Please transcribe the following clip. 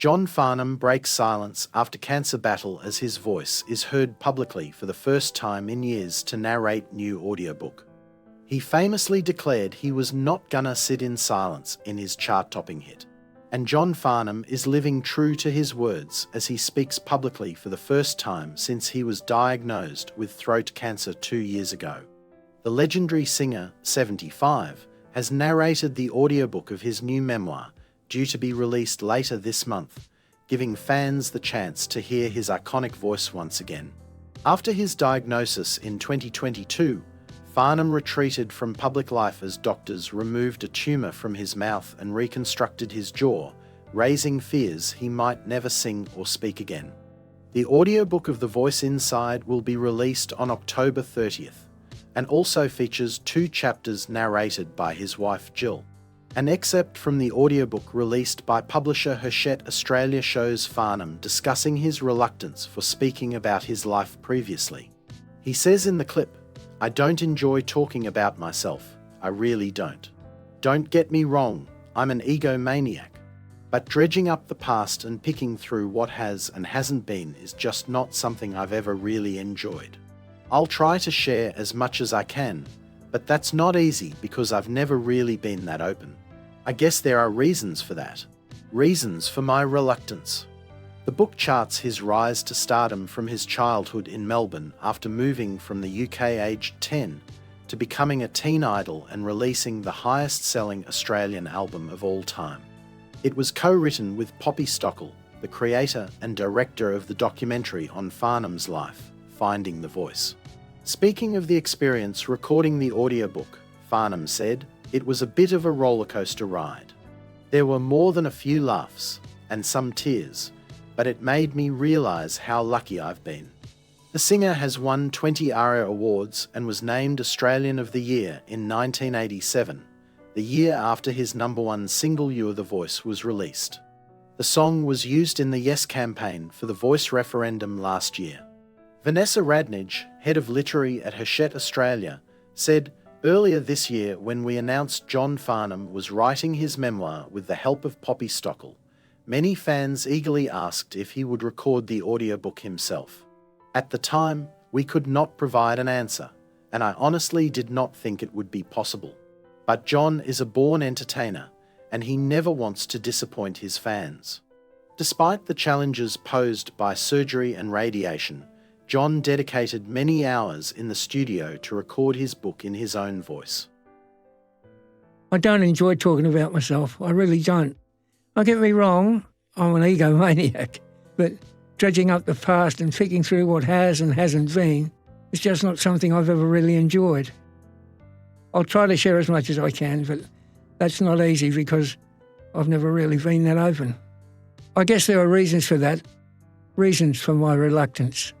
John Farnham breaks silence after cancer battle as his voice is heard publicly for the first time in years to narrate new audiobook. He famously declared he was not gonna sit in silence in his chart-topping hit. And John Farnham is living true to his words as he speaks publicly for the first time since he was diagnosed with throat cancer 2 years ago. The legendary singer, 75, has narrated the audiobook of his new memoir, due to be released later this month, giving fans the chance to hear his iconic voice once again. After his diagnosis in 2022, Farnham retreated from public life as doctors removed a tumor from his mouth and reconstructed his jaw, raising fears he might never sing or speak again. The audiobook of The Voice Inside will be released on October 30th, and also features 2 chapters narrated by his wife Jill. An excerpt from the audiobook released by publisher Hachette Australia shows Farnham discussing his reluctance for speaking about his life previously. He says in the clip, "I don't enjoy talking about myself, I really don't. Don't get me wrong, I'm an egomaniac. But dredging up the past and picking through what has and hasn't been is just not something I've ever really enjoyed. I'll try to share as much as I can, but that's not easy because I've never really been that open. I guess there are reasons for that. Reasons for my reluctance." The book charts his rise to stardom from his childhood in Melbourne after moving from the UK aged 10 to becoming a teen idol and releasing the highest-selling Australian album of all time. It was co-written with Poppy Stockel, the creator and director of the documentary on Farnham's life, Finding the Voice. Speaking of the experience recording the audiobook, Farnham said, "It was a bit of a rollercoaster ride. There were more than a few laughs and some tears, but it made me realise how lucky I've been." The singer has won 20 ARIA Awards and was named Australian of the Year in 1987, the year after his #1 single You're the Voice was released. The song was used in the Yes campaign for the Voice referendum last year. Vanessa Radnage, head of literary at Hachette Australia, said, "Earlier this year when we announced John Farnham was writing his memoir with the help of Poppy Stockel, many fans eagerly asked if he would record the audiobook himself. At the time, we could not provide an answer, and I honestly did not think it would be possible. But John is a born entertainer, and he never wants to disappoint his fans." Despite the challenges posed by surgery and radiation, John dedicated many hours in the studio to record his book in his own voice. "I don't enjoy talking about myself, I really don't. Don't get me wrong, I'm an egomaniac, but dredging up the past and picking through what has and hasn't been is just not something I've ever really enjoyed. I'll try to share as much as I can, but that's not easy because I've never really been that open. I guess there are reasons for that, reasons for my reluctance.